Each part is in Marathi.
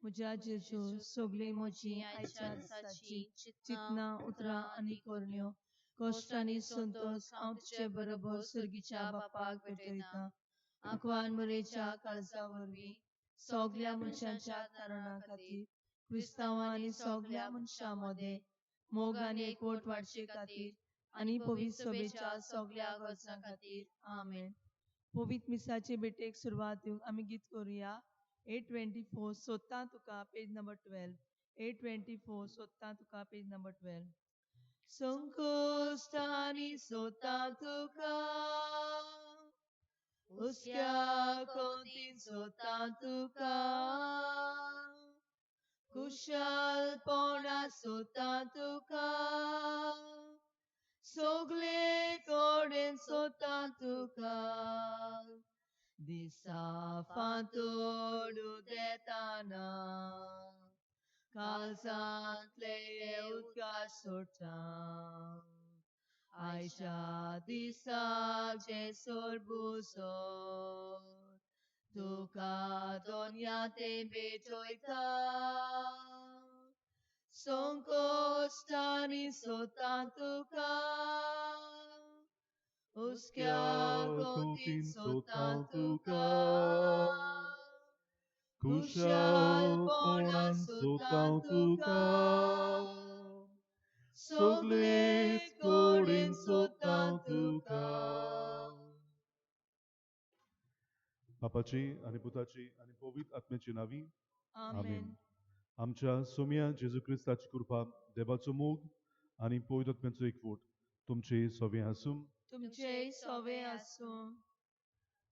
म्हज्या जेजू सगळी म्हजी आयच्या दिसाची चिंतना उतरां आनी कोरण्यो कश्ट आनी संतोष हांव तुजे बरोबर सर्गीच्या बापाक भेटयतां आंकवान मरेच्या काळजा वरवीं सगल्या मनशांच्या तारणा खातीर क्रिस्तांवां आनी सगल्या मनशां मदें मोग आनी एकवट वाडचे खातीर आनी पवित्र सभेच्या सगल्या गरजां खातीर आमेन. पवित्र मिसाचे बेटेक सुरवात दिवंक आमी गीत करुया. 824 सोदता तुका पेज नंबर 12. 824 सोदता तुका पेज नंबर 12. संकोष्टानी सोदता तुका उस्क्या कोंतीन सोदता तुका कुशलपणा सोदता तुका सगळे कडेन सोदता तुका दिसा फांतोड देताना काळजांतले उद्गार सोडटा आयच्या दिसाचे सरबुसोर तुका दोनया ते भेटयता संकोष्टानी सोदता तुका उस्क्या कोंतीन सोदता तुका कुशलपणान सोदता तुका सगळे कडेन सोदता तुका. बापाची आणि पुताची आणि पवित्र आत्म्याची नावी आमेन. आमच्या सोम्या जेजू क्रिस्ताची कृपा देवाचो मोग आणि पवित्र आत्म्याचो एकवट तुमचे सवे आसूं. तुमचे सवे आसूं.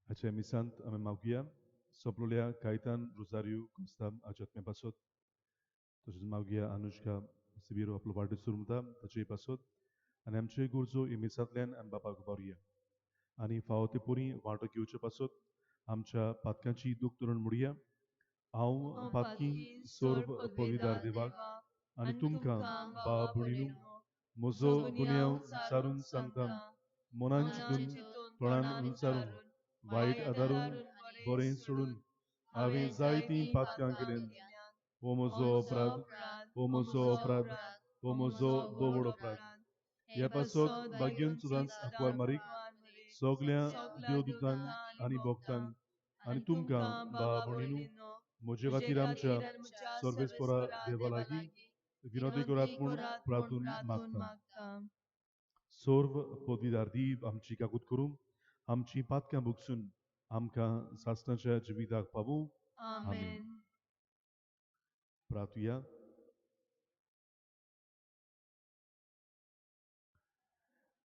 हाच्या मिसांत आमी मागुया सोपलोल्या कायतान रोजारियो कोस्तां हाच्या आत्म्या पासत तशेंच मागुया अनुष्का सिबिरो आपलो वाडदीस उरता ताचे पासत आनी आमचे गरजो ही मिसांतल्यान आमी बापाक उबारुया आनी फावो ते पोरी वांटो घेवचे पासत आमच्या पातकांची दूख धरून म्हणुया. हांव पातकी सोर्ब पविदार देवाक आनी तुमकां भाव भयणीनो म्हजो गुन्यांव विचारून सांगता मनान चिंतून तोंडान उंचारून वायट आदारून बरें सोडून हांवें जायतीं पातकां केल्यान हो म्हजो अपराध हो म्हजो अपराध हो म्हजो बोवड अपराध. ह्या पासत भाग्यन सुदांच आंकवार मारीक सगल्या देवदूतांक आनी भक्तांक आनी तुमकां भाव भयणीनो म्हजे खातीर आमच्या सर्वेस्परा देवा लागीं विनोदी करात म्हूण प्रार्थून मागता. सोर्व पदवीदार दीप आमची काकूत करूं आमची पातकां भुगसून आमकां सासणाच्या जिविताक पावूं. आमेन. प्रार्थुया.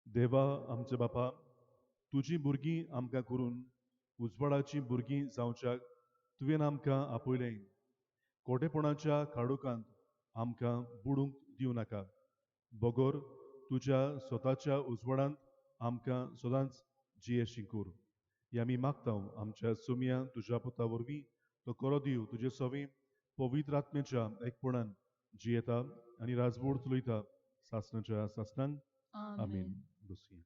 देवा आमचे बापा तुजी भुरगीं आमकां करून उजवाडाची भुरगीं जावच्याक तुवें आमकां आपयलें खोटेपणाच्या काळोखांत आमकां बुडूंक दिवं नाका बगोर तुज्या स्वताच्या उजवाडांत आमकां सदांच जियेशी कोर. हें आमी मागता आमच्या सोम्या तुज्या पुता वरवीं तो करो दिव तुजे सवें पवित्र आत्म्याच्या एकपणान जियेता आनी राजवट चलयता सासणाच्या सासणान. आमीन. बसुया.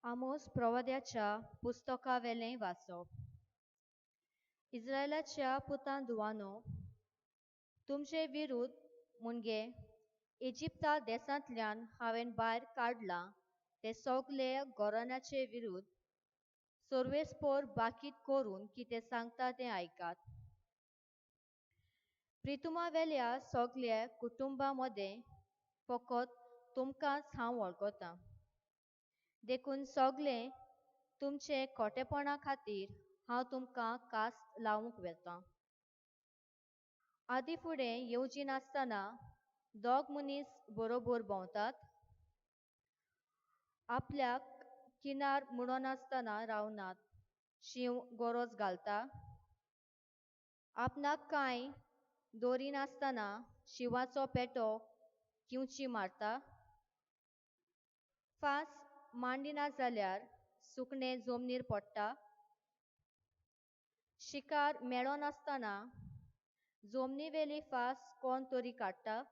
आमोस प्रवाद्याच्या पुस्तका वेलें वाचप. इस्रायलाच्या पुतां दुवानो तुमचे विरुद्ध मुणगे इजिप्ता देसांतल्यान हांवें भायर काडलां ते सगले गोरान्याचे विरुद्ध सर्वेस्पोर बाकीत करून कितें सांगता तें आयकात. प्रितुमा वेल्या सगल्या कुटुंबा मदें फकत तुमकांच हांव वळखतां देखून सगले तुमचे खोटेपणा खातीर हांव तुमकां कास्त लावंक वेतां. आदी फुडें येवची नासतना दोग मनीस बरोबर भोंवतात आपल्याक किनार म्हणनासतना रावनात शिव गरज घालता आपणाक कांय दोरी नासतना शिवाचो पेटो किंवची मारता फास मांडिना जाल्यार सुकणें जमनीर पडटा शिकार मेळो नासतना जमनी वेली फास कोण तरी काडटा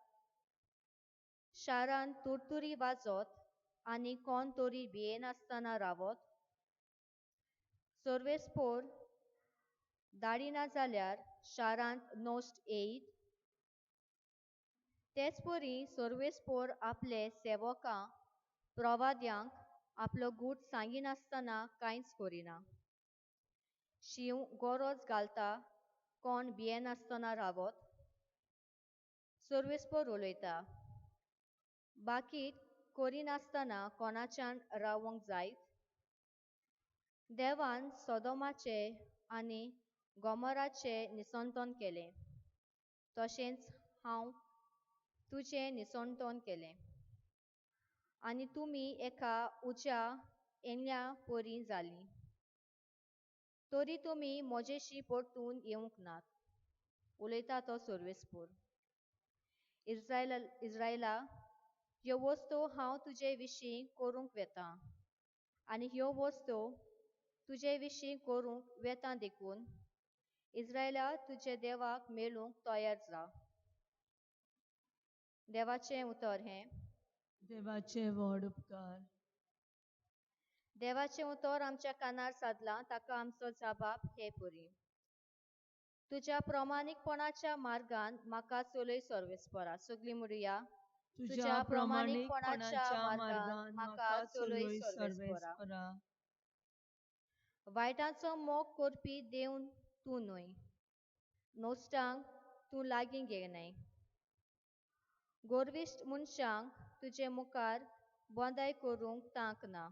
शारान तुरतुरी वाजत आनी कोण तरी भियेनासतना रावत सर्वेस्पोर दाडिना जाल्यार शारांत नोस्ट येयत तेच परी सर्वेस्पोर आपले सेवकां प्रवाद्यांक आपलो गूट सांगिनासतना कांयच करिना शिव गरज घालता कोण भियेनासतना रावत सर्वेस्पोर उलयता बाकीत करिनासतना कोणाच्यान रावंक जायत देवान सोदोमाचे आनी गोमोराचे निसंतोन केलें तशेंच हांव तुजें निसंतोन केलें आनी तुमी एका उज्या येणल्या परी जालीं तरी तुमी म्हजेशी परतून येवंक नात उलयता तो सर्वेस्पोर इस्रायला ह्यो वस्तू हांव तुजे विशीं करूंक वेतां आनी ह्यो वस्तू तुजे विशीं करूंक वेतां देखून इस्रायला तुजे देवाक मेळूंक तयार जा देवाचें उतर हें देवाचे व्हड उपकार देवाचें उतर आमच्या कानार सादलां ताका आमचो जबाब हे परी तुज्या प्रमाणीकपणाच्या मार्गान म्हाका चलय सर्वेस्परा सगळीं म्हणुया तुझ्या प्रामाणिकपणाच्या मार्गान म्हाका चलय सर्वेस्परा वायटाचो मोग करपी देवन तूं न्हय नोस्टांक तूं लागीं घेयनाय गोरविश्ट मनशांक तुजे मुखार बोंदाय करूंक तांक ना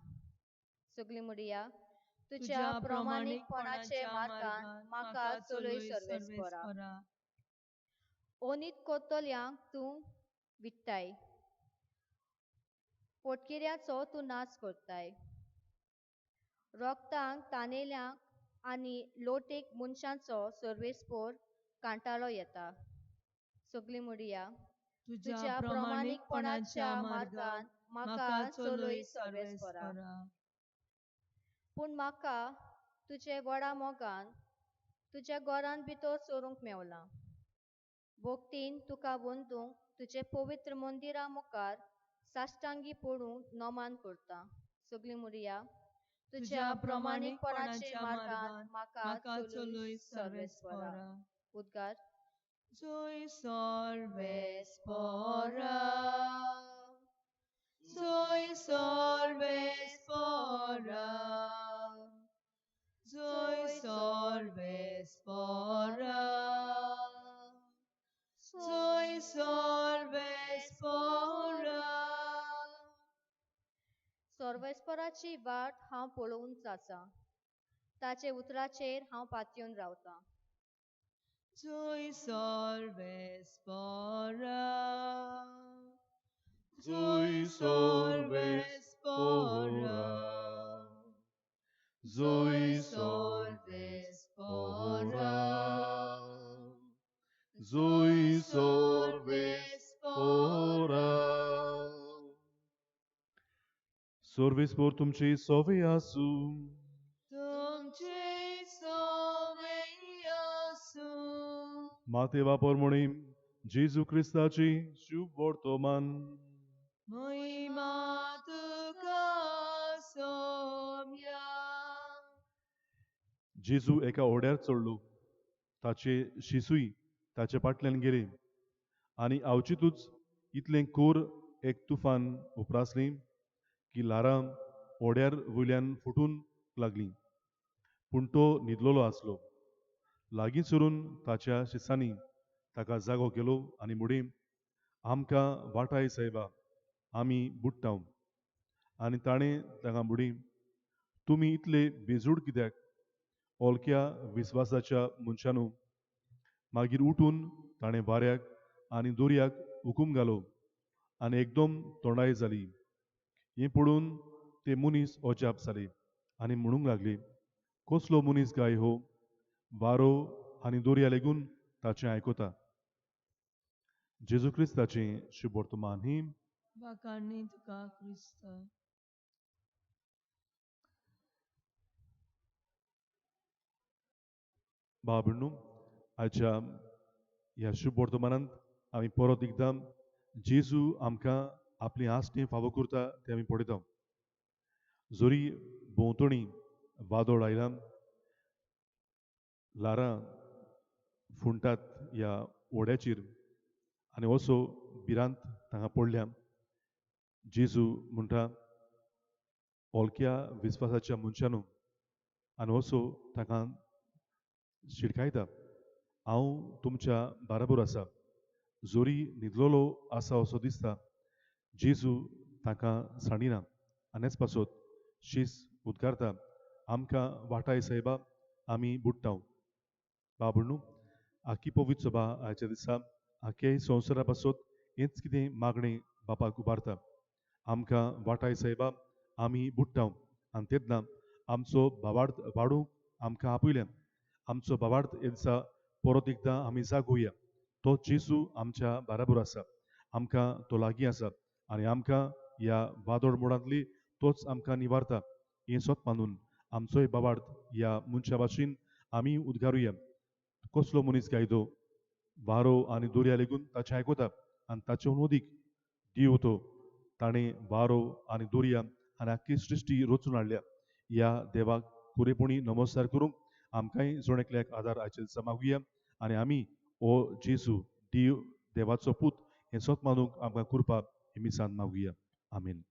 सगळीं म्हणुया तुज्या प्रामाणिकपणाचे मार्गान म्हाका चलय सर्वेस्परा ओनीत कोत्तोल्यांक तूं विट्टाय पोटकिऱ्याचो तूं नाच करताय रोगतांक तानेल्यांक आनी लोटेक मनशांचो सर्वेस्पोर कांटाळो येता सगळीं म्हणुया तुज्या प्रामाणिकपणाच्या मार्गान म्हाका चलय सर्वेस्परा पूण म्हाका तुजे व्हडा मोगान तुज्या घरान भितर चोरूंक मेवलां भोगतीन तुका वंदूंक तुजे पवित्र मंदिरा मुखार साश्टांगी पडूंक नोमान करता सगळीं म्हणुया तुज्या प्रामाणिकपणाचे मार्गान म्हाका चलय सर्वेस्परा उद्गार Soy Solvespora, soy Solvespora, soy Solvespora, soy Solvespora. सर्वेस्पराची वाट हांव पळोवन चाचा ताचे उतराचेर हांव पातयेवन रावतां Soy Solvespora, soy Solvespora, soy Solvespora, soy Solvespora. सर्वेस्पोर तुमची सोवे आसू तुमचे सोवे आसू माते वापर मोणीम जेजू क्रिस्ताची शुभ वर्तमान महिमा तुका सोम्या जेजू एका ओड्यार चडलो ताचे शिसूय ताचे फाटल्यान गेले आनी आवचितूच इतलें कोर एक तुफान उपरासलें की ल्हारां ओड्यार वयल्यान फुटूंक लागलीं पूण तो न्हिदलोलो आसलो लागींच सरून ताच्या शिसांनी ताका जागो केलो आनी म्हूण आमकां वाटाय सायबा आमी बुडटाव आनी ताणें ताका म्हूण तुमी इतले बेजूड कित्याक ओलक्या विस्वासाच्या मनशानू मागीर उठून ताणें वाऱ्याक आनी दोरयाक हुकूम घालो आनी एकदम तोंडाय जाली हें पळोवन ते मनीस अजाप जाले आनी म्हणूंक लागले कसलो मनीस काय हो वारो आनी दोर्या लेगून ताचें आयकता जेजू क्रिस्ताचें शुभ वर्तमान ही वाकाणणी तुका क्रिस्त भाव भयणू आयच्या ह्या शुभ वर्तमानांत आमी परत एकदां जेजू आमकां आपली आस्ती फावो करता ते आमी पळयता जोरी भोंवतणी वादळ आयलां लारां फुंटात ह्या ओड्याचेर आनी असो भिरांत तांकां पडल्या जेजू म्हणटा ओलक्या विस्वासाच्या मनशांनो आनी असो ताका शिडकायता हांव तुमच्या बराबर आसा जोरी न्हिदलोलो आसा असो दिसता जेजू ताका सांडिना आनीच पासत शीस उद्गारता आमकां वाटाय सायबा आमी बुडटाव बाबणू आखी पवित्र सभा आयच्या दिसा आखे संवसारा पासत हेंच कितें मागणें बापाक उबारता आमकां वाटाय सायबा आमी बुडटाव आनी तेन्ना आमचो भावार्थ वाडूंक आमकां आपयल्या आमचो भावार्थ हे दिसा परत एकदां आमी जागोवया तो जेजू आमच्या बराबर आसा आमकां तो लागीं आसा आनी आमकां ह्या वादळ मोडांतली तोच आमकां निवारता हें स्वत मानून आमचोय भावार्थ ह्या मनशा भाशेन आमी उद्गारुया कसलो मनीस गायदो वारो आनी दर्या लेगून ताचें आयकता आनी ताचे उदीक दिव तो ताणें वारो आनी दर्या आनी आख्खी सृश्टी रचून हाडल्या ह्या देवाक पुरेपणी नमस्कार करूंक आमकांय जण एकल्याक आदार आयच्या दिसा मागुया आनी आमी हो जेजू देव देवाचो पूत हें स्वत मानूंक आमकां कृपा हे मिसान मागुया आमीन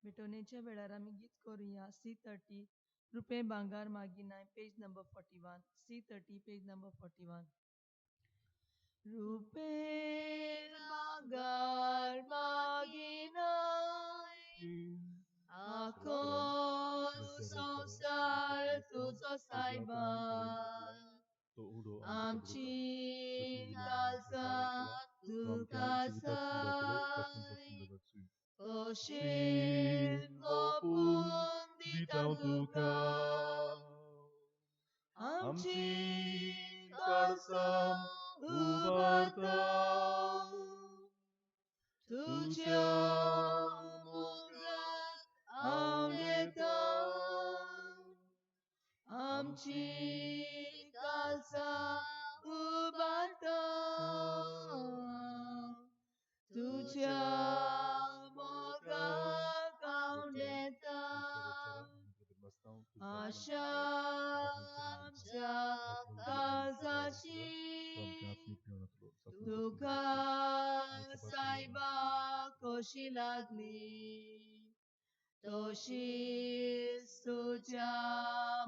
भेटवणेच्या वेळार आमी गीत करुया C30 रुपये भांगार मागिनाय page number 41 C30 page number 41 रुपये भांगार मागिनाय आखो संसार तुझो सायबा आमची काळजां तुका जाय कशें ओपून दिता तुका आमची काळजां उबारता तुज्या मोगाक हांव येता आमची काळजां उबारता तुज्या मोगाक हांव येता आशा आमच्या काळजाची तुका सायबा कशी लागली तशीच तुज्या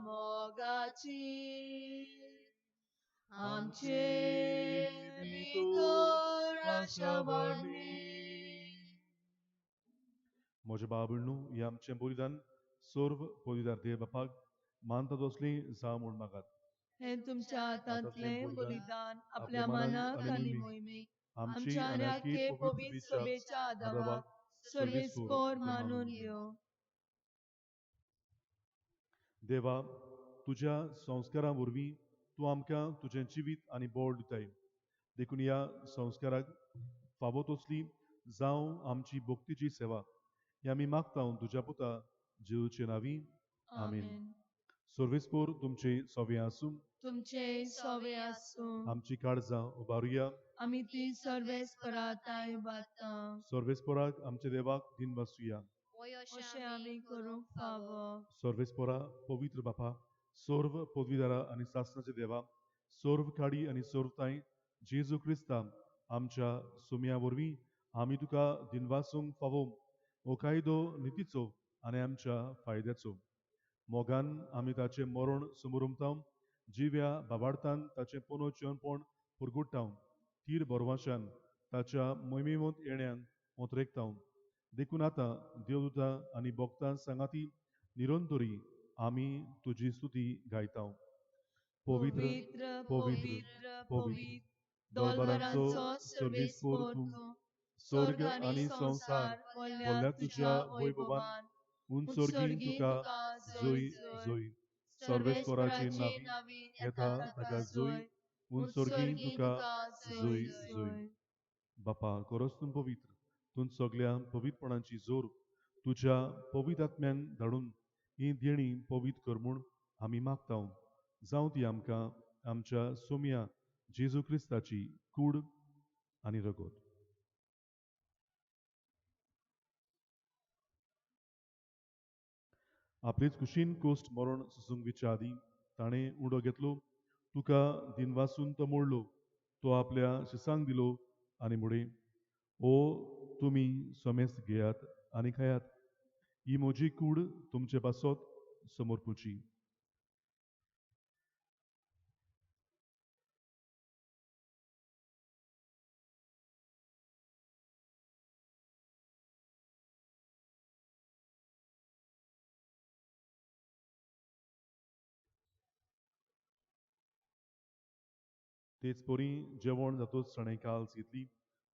मोगाची आमचे भितर आशा वाडली म्हज्या बाबळनू हें आमचें बलिदान सर्व बलिदार देव बापाक मानता तसलीं जावं म्हूण मागात हे तुमच्या हातांतलें बलिदान आपल्या मनाक आनी मोहिमेक आमच्या आनी आख्खे पवित्र सभेच्या आदाराक सर्वेस्पोर मानून घेवं देवा तुज्या संस्कारां वरवीं तूं आमकां तुजें जिवीत आनी बोड दिताय देखून ह्या संस्काराक फावो तसली जावं आमची भक्तीची सेवा ही आमी मागता तुज्या पुता जेवचे नांवी आमीन सर्वेस्पोर तुमचे सवे आसूं तुमचे सवे आसूं आमची काळजां उबारुया आमी ती सर्वेस्पराताय उबारता सर्वेस्पोराक आमच्या देवाक दिन बसुया अशें आमी करूंक फावो सर्वेस्पोरा पवित्र बापा सर्व पदवीदारा आनी सासणाचे देवा सर्व काडी आनी सर्वताय जेजू क्रिस्ता आमच्या सुमया वरवीं आमी तुका दिनवासूंक फावो हो कायदो नितीचो आनी आमच्या फायद्याचो मोगान आमी ताचें मरण समोरुमता जिव्या बाबार्थान ताचें पुनो जेवणपण पुरगुट्टाव तीर बरवाशान ताच्या मोहिमेवंत येण्यान उतरेकताव देखून आतां देवदूतां आनी भक्तां सांगाती निरंतरी आमी तुजी स्तुती गायताव पवित्र पवित्र पवित्र दरबारांचो सर्वेस्पोर तूं स्वर्ग आनी संसार व्हडल्या तुज्या वैभवान उंचर्गीन तुका जय जय सर्वेस्पोराची नावी येता ताका जय उंचर्गीन तुका जय जय बापा कोरोस तूं पवित्र तूं सगळ्या पवित्रपणांची जोर तुझ्या पवित्र आत्म्यान धाडून ही देणी पवित्र कर म्हूण आमी मागतां जावं ती आमकां आमच्या सोम्या जेजू क्रिस्ताची कूड आनी रगत आपलीच कुशीन कोस्ट मरण सुसूंगीच्या आदी ताणें उडो घेतलो तुका दिनवासून तो मोडलो तो आपल्या शिसांक दिलो आनी मुडे ओ तुमी सोमेस्त घेयात आनी खायात ही म्हजी कूड तुमचे पासत समोरपुची तेच पोरी जेवण जातोच शणै काल घेतली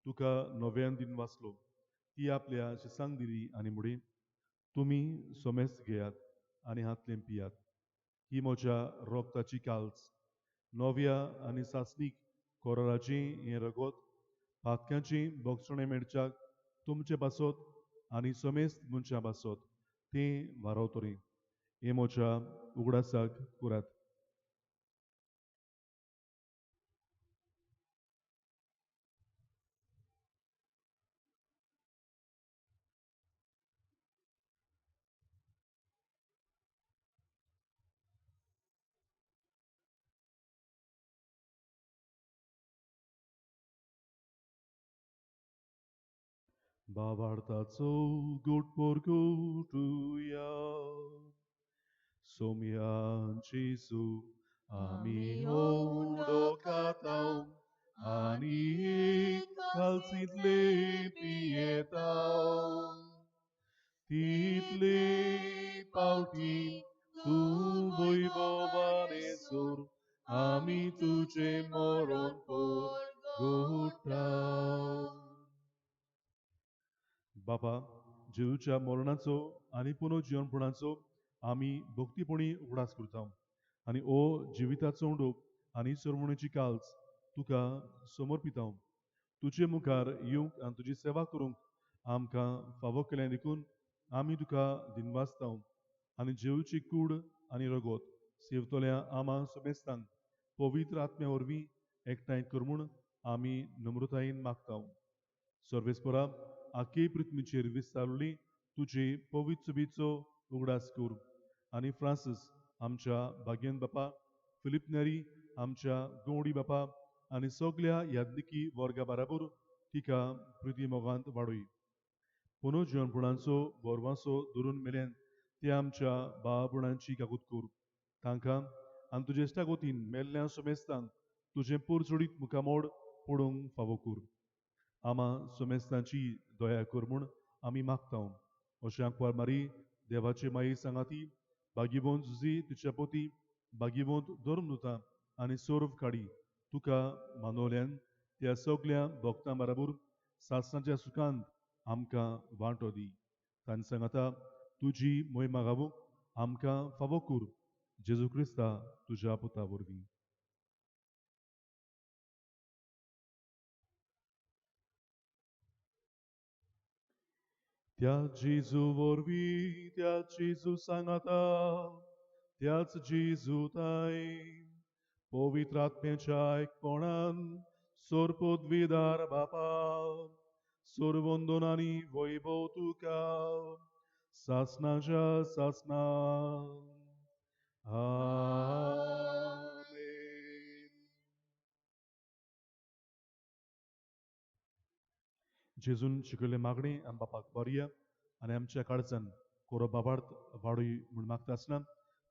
तुका नव्यान दिन वाचलो ती आपल्या शिसांक दिली आनी मुडे तुमी सोमेस्त घेयात आनी हातलें पियात ही म्हज्या रोगताची काल्स नव्या आनी सासणीक कोराची हें रगत पातक्यांची बोगसणें मेडच्याक तुमचे पासत आनी समेस्त मनशां पासत तें वारवतलें हे म्हज्या उगडासाक कुरात Bavartaco gut por gutuja, somian Jesu, ami hondo katau, ani kalsit lepi etau. Title pautin, tu voi bovanesur, ami tuce moron por gutau. बापा जेजूच्या मरणाचो आनी पुनर्जीवनपणाचो आमी भक्तीपणी उगडास करता आनी ओ जिविताचो उंडोप आनी सरमणीची काल्स तुका समर्पिता तुजे मुखार येवंक आनी तुजी सेवा करूंक आमकां फावो केलें देखून आमी तुका दिनवासता आनी जेवची कूड आनी रगत सेवतल्या आमा समेस्तांक पवित्र आत्म्या वरवीं एकठांय कर म्हूण आमी नम्रतायेन मागता सर्वेस्परा आखे पृथ्वीचेर विस्तारली तुजे पवित्र सभेचो उगडास कर आनी फ्रांसीस आमच्या भाग्यन बापा फिलिप नेरी आमच्या गवडी बापा आनी सगळ्या यादनिकी वर्गा बराबर तिका प्रिती मोगांत वाडय पुनर्जीवनपणाचो बोरवासो धरून मेल्यान ते आमच्या बाळपणांची काकूत कर तांकां आनी तुजे इश्टा गोतीन मेल्ल्या समेस्तांक तुजें पोरचोडीत मुखामोड पडोवंक फावो कर आमा सोमेस्तांची दया कर म्हूण आमी मागता अशें आंकवार मारी देवाचे माई सांगाती भागीवंत झुजी तिच्या पोती भागीवंत धर्मदुतां आनी सोर्व काडी तुका मानवल्यान त्या सगळ्या भक्तां बराबर सासणाच्या सुखांत आमकां वांटो दी तांणी सांगाता तुजी मोहिमा गावूंक आमकां फावो कर जेजू क्रिस्ता तुज्या पुता वरवीं त्या जेजू वरवीं त्या जेजू सांगाता त्याच जेजू ताय पवित्र आत्म्याच्या एकपणान सोरपोदविदार बापा सोरवंदनांनी वैभव तुका सासणाच्या सासना आमेन जेजून शिकयले मागणी आम बापाक बरया आनी आमच्या काळजान कोरो बाबार्थ वाडय म्हूण मागता आसतना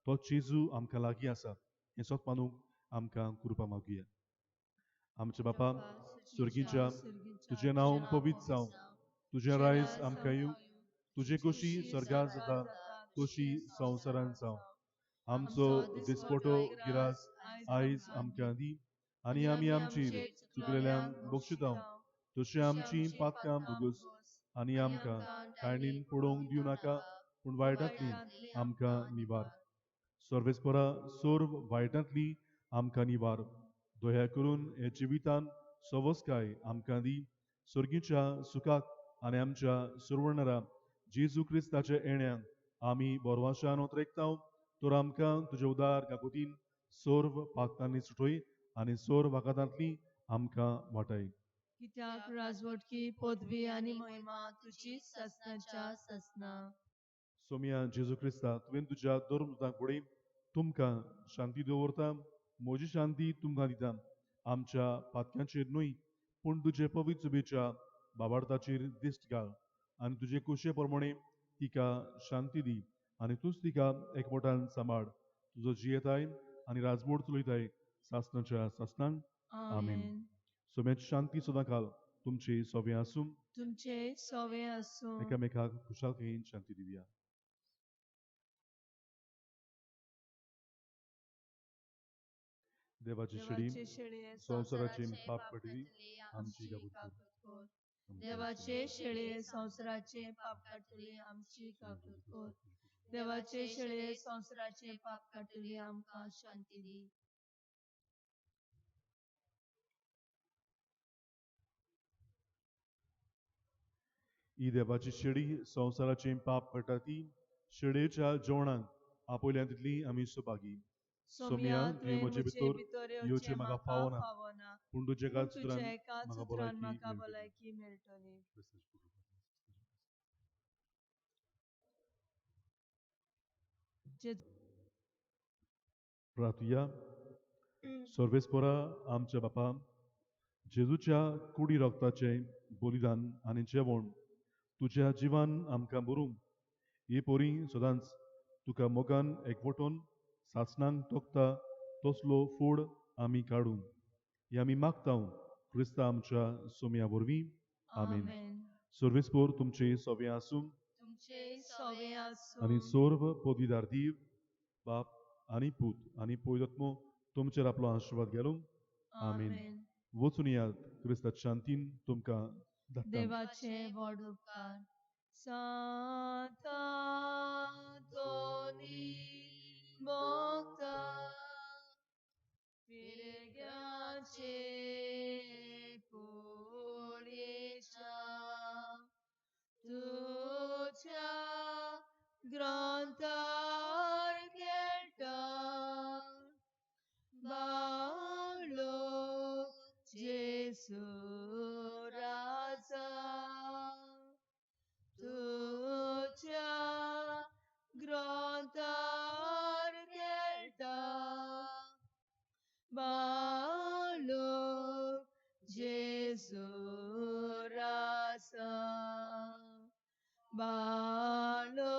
तो जेजू आमकां लागीं आसा हें सोत मानूंक आमकां कृपा मागुया आमचे बापा सुर्गीच्या तुजें नांव पवित्र जावं तुजें रायज आमकां येवं तुजे कशी स्वर्गांत जाता तशी संवसारांत जावं आमचो दिसपटो गिरास आयज आमकां दी आनी आमी आमचेर चुकलेल्यांक बक्षिता तशी आमची पातकां भुगस आनी आमकां कायणीन पडोवंक दिवं नाका पूण वायटांतली आमकां निवार सर्वेस्परा सोर्व स्वर्गीच्या सुखाक आनी आमच्या सुरवणारा जेजू क्रिस्ताच्या येण्यान आमी बोरवाशान ओतरेकताव तर आमकां तुजे उदार काकुतीन सोर्व पागतांनी सुटोय आनी सोर वाकातांतली आमकां वाटाय. कित्याक राजवटकी पदवी आनी महिमा तुजी ससनाच्या ससना. सोम्या जेजू क्रिस्ता तुवें तुज्या धर्मदूतांक फुडें तुमकां शांती दवरता म्हजी शांती तुमकां दिता आमच्या पातक्यांचेर न्हय पूण तुजे पवित्र चुबेच्या बाबार्थाचेर दिश्ट घाल आनी तुजे कुशे प्रमाणे तिका शांती दी आनी तूंच तिका एकवटान सांबाळ तुजो जियेताय आनी राजवट चलयताय सासणाच्या सासणान आमेन. सोम्याची शांती सदां काल तुमचे सोबे आसूं तुमचे सवे आसूं. एकामेकाक खुशालकायेन शांती दिवया. देवाची शिडी देवाचे शेळे संवसाराचे पाप कटली आमची काकूत काकूत कर. देवाचे शेळे संवसाराचे पाप काटली आमची काकूत कर. देवाचे शेळे संवसाराचे पाप काटली आमकां शांती दी. ही देवाची शिडी संवसाराचे पाप कटा ती शिडेच्या जेवणाक आपयल्या तितली आमी सुपागी. सोम्या तुवें म्हजे भितर येवचे म्हाका फावना पूण तुजे एकाच सुत्रान म्हाका भलायकी भलायकी मेळटली. प्रार्थया सर्वेस्परा आमच्या बापा जेजूच्या कुडी रक्ताचे बलिदान आनी जेवण तुज्या जिवान आमकां भरूंक हे पोरी सदांच तुका मोगान एकवटून सासणांक तोखता तसलो फूड आमी काडूं हे आमी मागतांव क्रिस्ता आमच्या सोम्या वरवीं आमेन. सर्वेस्पोर तुमचे सोबे आसूं तुमचे सवे आसूं. आनी सोर्व पदवीदार दीव बाप आनी पूत आनी पवित्रात्मो तुमचेर आपलो आशिर्वाद घालूं आमेन. वचून यात क्रिस्ताच्या शांतीन तुमकां धाडटा. देवाचे व्हड उपकार. सांता दोनी भोगता पिरग्याचे कुडीच्या तुझ्या ग्रंथार केटा बावलो जेसू राजा तुझ्या ग्रंथार केटा बावलो जेसू राजा बावलो